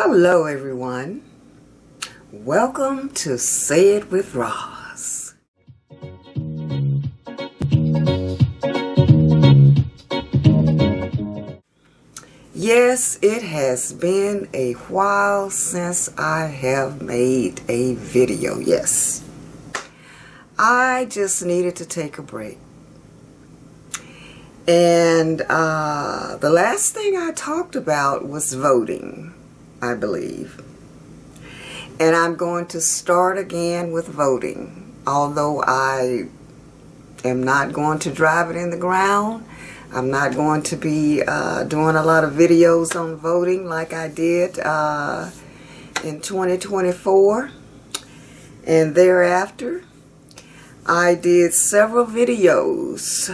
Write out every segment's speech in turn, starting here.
Hello everyone. Welcome to Say It with Roz. Yes, it has been a while since I have made a video. Yes. I just needed to take a break. And the last thing I talked about was voting, I believe. And I'm going to start again with voting. Although I am not going to drive it in the ground. I'm not going to be doing a lot of videos on voting like I did in 2024 and thereafter. I did several videos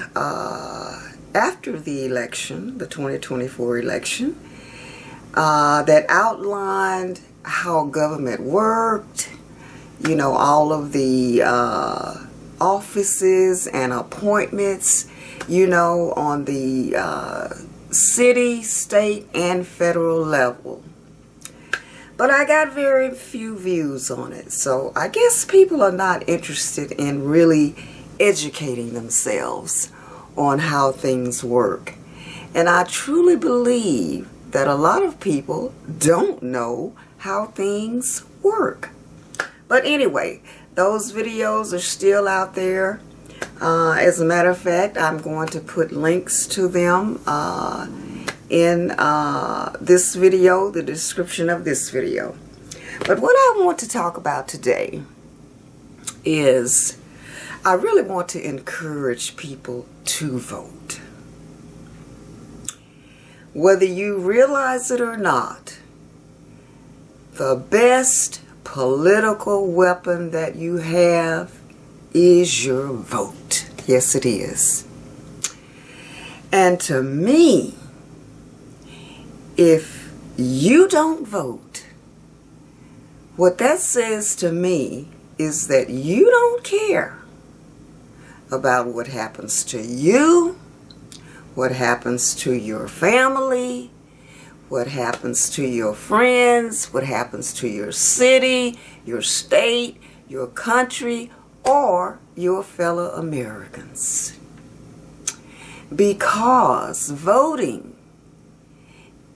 after the election, the 2024 election, that outlined how government worked, you know, all of the offices and appointments, you know, on the city, state, and federal level. But I got very few views on it, so I guess people are not interested in really educating themselves on how things work. And I truly believe that a lot of people don't know how things work. But anyway, those videos are still out there. As a matter of fact, I'm going to put links to them in this video, the description of this video. But what I want to talk about today is I really want to encourage people to vote. Whether you realize it or not, the best political weapon that you have is your vote. Yes, it is. And to me, if you don't vote, what that says to me is that you don't care about what happens to you, what happens to your family, what happens to your friends, what happens to your city, your state, your country, or your fellow Americans. Because voting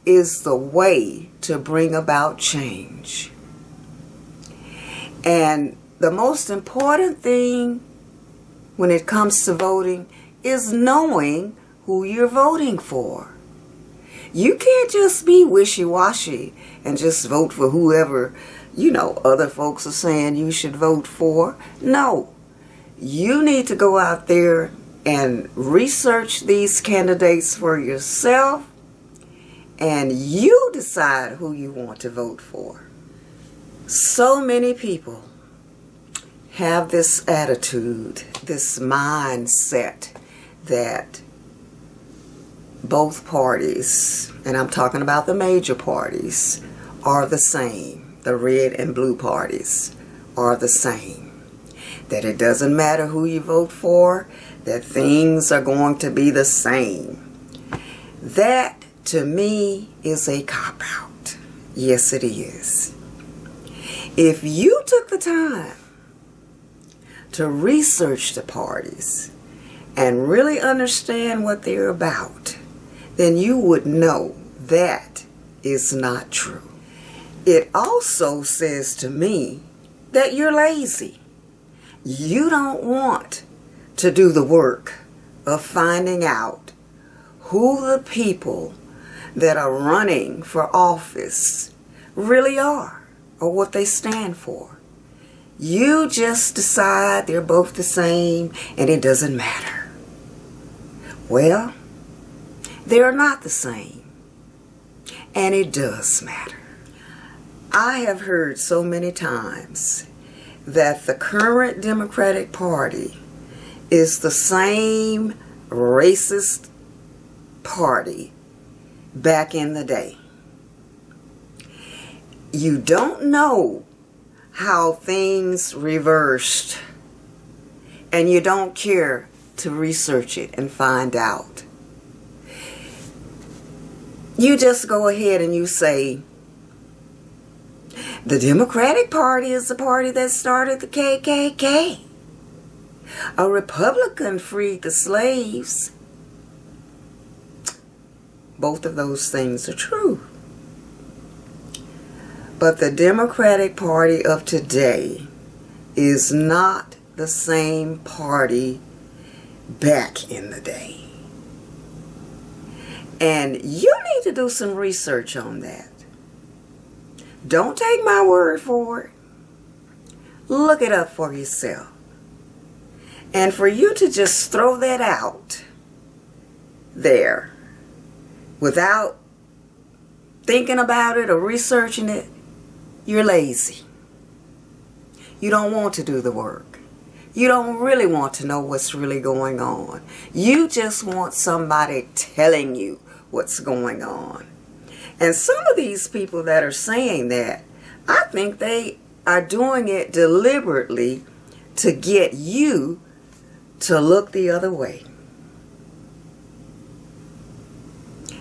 is the way to bring about change. And the most important thing when it comes to voting is knowing who you're voting for. You can't just be wishy-washy and just vote for whoever, you know, other folks are saying you should vote for. No. You need to go out there and research these candidates for yourself, and you decide who you want to vote for. So many people have this attitude, this mindset that both parties, and I'm talking about the major parties, are the same. The red and blue parties are the same. That it doesn't matter who you vote for, that things are going to be the same. That, to me, is a cop-out. Yes, it is. If you took the time to research the parties and really understand what they're about, then you would know that is not true. It also says to me that you're lazy. You don't want to do the work of finding out who the people that are running for office really are or what they stand for. You just decide they're both the same and it doesn't matter. Well, they're not the same, and it does matter. I have heard so many times that the current Democratic Party is the same racist party back in the day. You don't know how things reversed, and you don't care to research it and find out. You just go ahead and you say, The Democratic Party is the party that started the KKK. A Republican freed the slaves. Both of those things are true. But the Democratic Party of today is not the same party back in the day. And you need to do some research on that. Don't take my word for it. Look it up for yourself. And for you to just throw that out there without thinking about it or researching it, you're lazy. You don't want to do the work. You don't really want to know what's really going on. You just want somebody telling you what's going on. And some of these people that are saying that, I think they are doing it deliberately to get you to look the other way.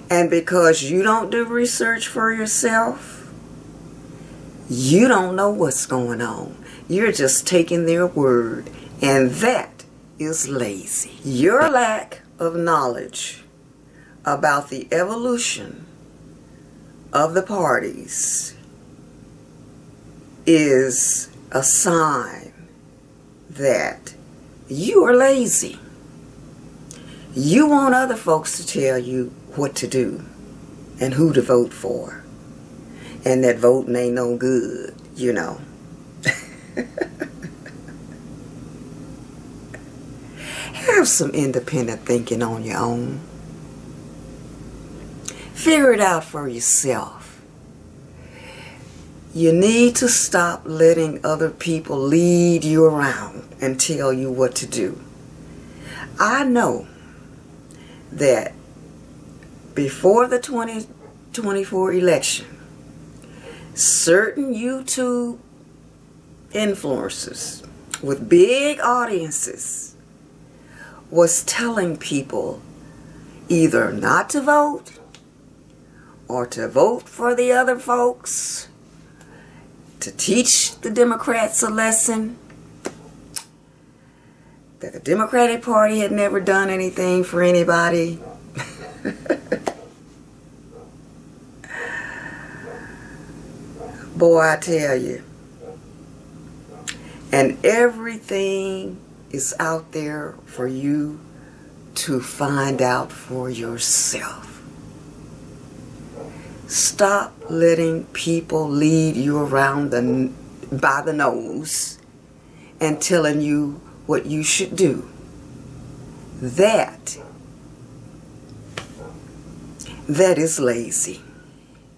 And because you don't do research for yourself, you don't know what's going on. You're just taking their word, and that is lazy. Your lack of knowledge about the evolution of the parties is a sign that you are lazy. You want other folks to tell you what to do and who to vote for. And that voting ain't no good, you know. Have some independent thinking on your own. Figure it out for yourself. You need to stop letting other people lead you around and tell you what to do. I know that before the 2024 election, certain YouTube influencers with big audiences was telling people either not to vote or to vote for the other folks, to teach the Democrats a lesson that the Democratic Party had never done anything for anybody. Boy, I tell you. And everything is out there for you to find out for yourself. Stop letting people lead you around by the nose and telling you what you should do. That is lazy.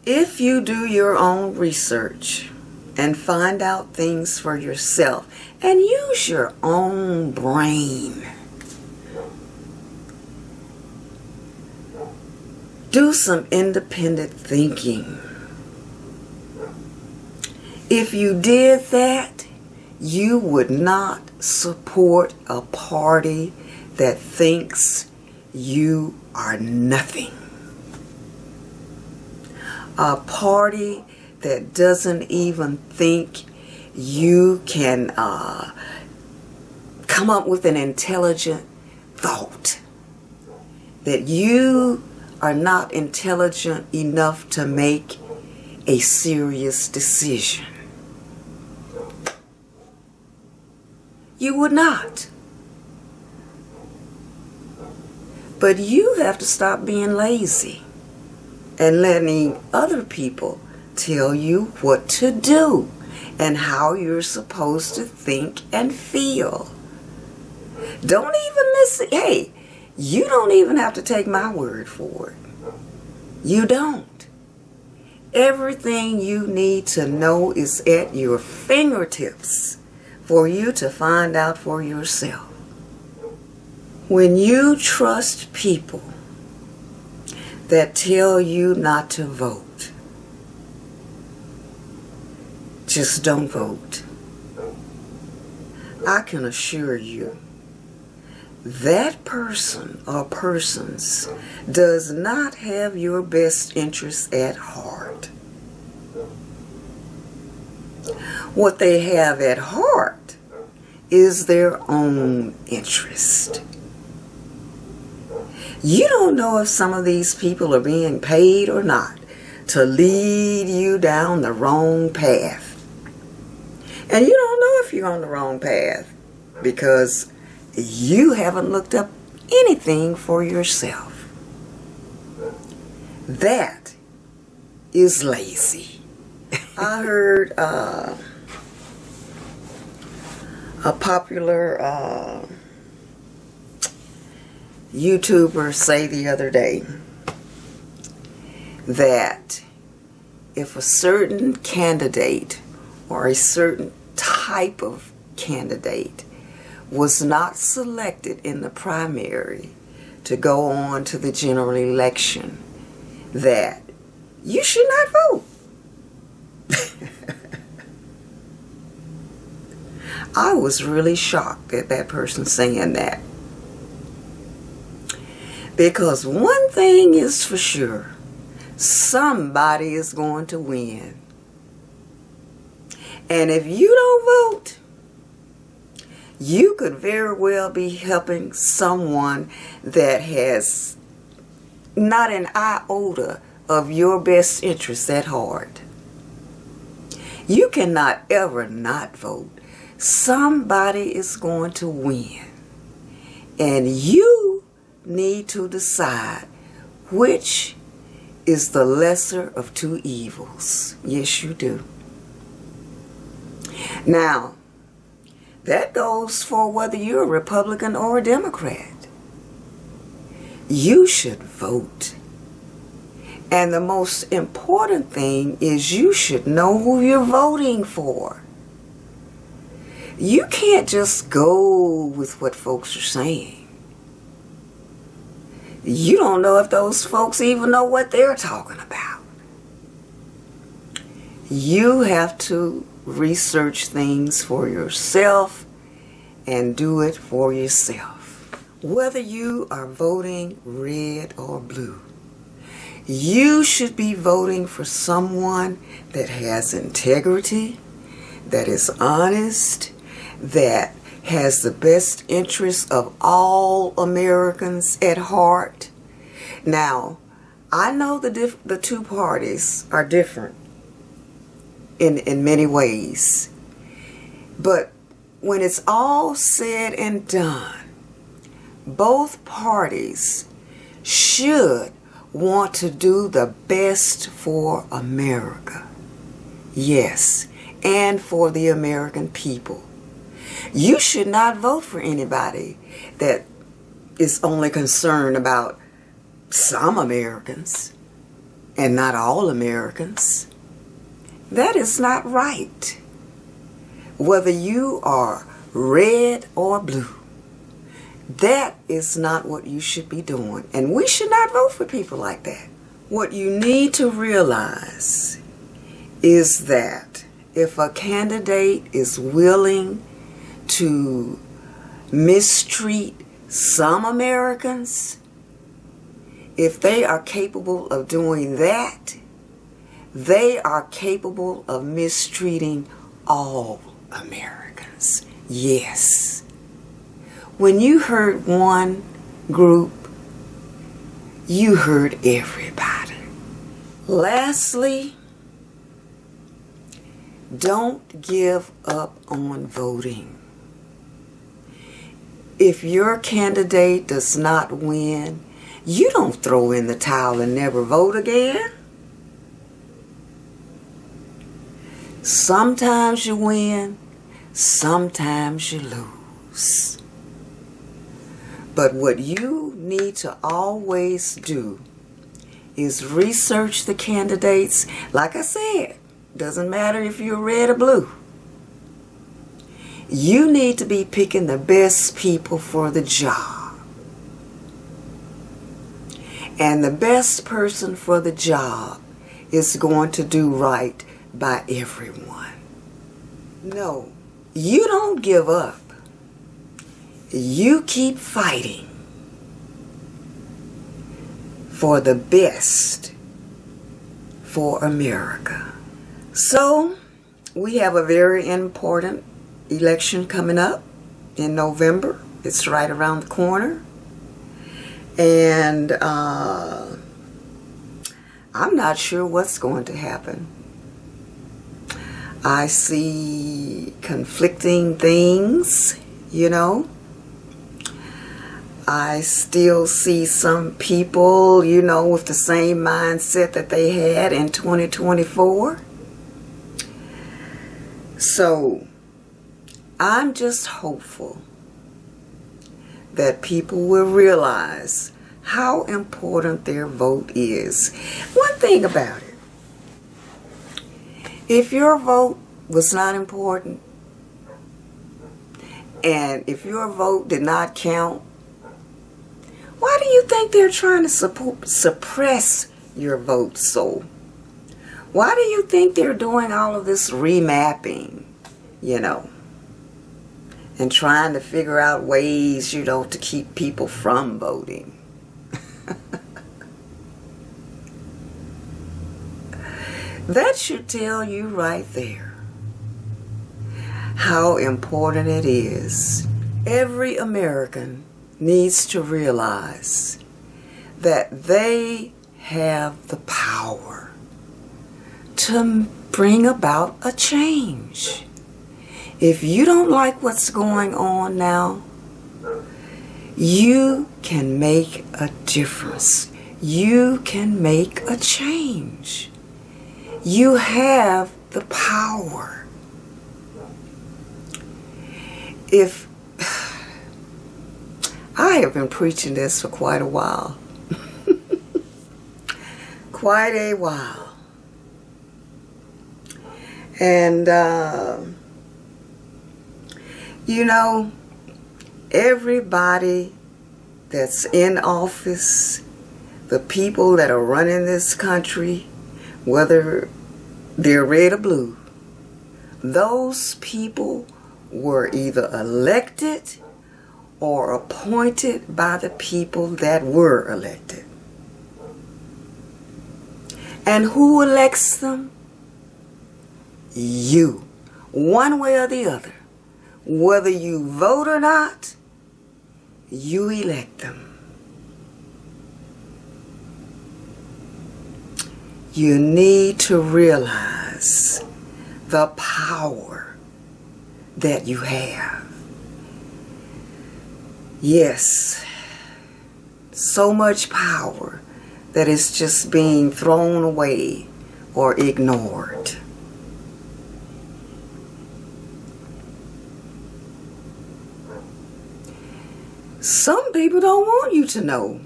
If you do your own research and find out things for yourself and use your own brain, do some independent thinking. If you did that, you would not support a party that thinks you are nothing. A party that doesn't even think you can come up with an intelligent thought. That you are not intelligent enough to make a serious decision. You would not. But you have to stop being lazy and letting other people tell you what to do and how you're supposed to think and feel. Don't even listen. Hey, you don't even have to take my word for it. You don't. Everything you need to know is at your fingertips for you to find out for yourself. When you trust people that tell you not to vote, just don't vote. I can assure you, that person or persons does not have your best interests at heart. What they have at heart is their own interest. You don't know if some of these people are being paid or not to lead you down the wrong path. And you don't know if you're on the wrong path because you haven't looked up anything for yourself. That is lazy. I heard a popular YouTuber say the other day that if a certain candidate or a certain type of candidate was not selected in the primary to go on to the general election, that you should not vote. I was really shocked at that person saying that. Because one thing is for sure, somebody is going to win. And if you don't vote, you could very well be helping someone that has not an iota of your best interests at heart. You cannot ever not vote. Somebody is going to win. And you need to decide which is the lesser of two evils. Yes, you do. Now, that goes for whether you're a Republican or a Democrat. You should vote. And the most important thing is you should know who you're voting for. You can't just go with what folks are saying. You don't know if those folks even know what they're talking about. You have to research things for yourself and do it for yourself. Whether you are voting red or blue, you should be voting for someone that has integrity, that is honest, that has the best interests of all Americans at heart. Now, I know the two parties are different in many ways, but when it's all said and done, both parties should want to do the best for America. Yes, and for the American people. You should not vote for anybody that is only concerned about some Americans and not all Americans. That is not right. Whether you are red or blue, that is not what you should be doing. And we should not vote for people like that. What you need to realize is that if a candidate is willing to mistreat some Americans, if they are capable of doing that, they are capable of mistreating all Americans. Yes. When you hurt one group, you hurt everybody. Lastly, don't give up on voting. If your candidate does not win, you don't throw in the towel and never vote again. Sometimes you win, sometimes you lose. But what you need to always do is research the candidates. Like I said, doesn't matter if you're red or blue. You need to be picking the best people for the job. And the best person for the job is going to do right by everyone. No, you don't give up. You keep fighting for the best for America. So, we have a very important election coming up in November. It's right around the corner. And I'm not sure what's going to happen. I see conflicting things, you know. I still see some people, you know, with the same mindset that they had in 2024. So, I'm just hopeful that people will realize how important their vote is. One thing about it, if your vote was not important, and if your vote did not count, why do you think they're trying to suppress your vote so? Why do you think they're doing all of this remapping, you know, and trying to figure out ways, you know, to keep people from voting? That should tell you right there how important it is. Every American needs to realize that they have the power to bring about a change. If you don't like what's going on now, you can make a difference. You can make a change. You have the power. If I have been preaching this for quite a while. Quite a while. And, you know, everybody that's in office, the people that are running this country, whether they're red or blue, those people were either elected or appointed by the people that were elected. And who elects them? You. One way or the other. Whether you vote or not, you elect them. You need to realize the power that you have. Yes, so much power that is just being thrown away or ignored. Some people don't want you to know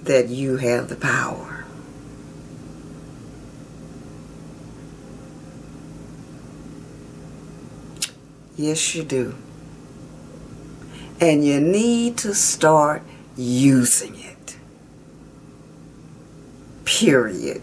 that you have the power. Yes, you do. And you need to start using it. Period.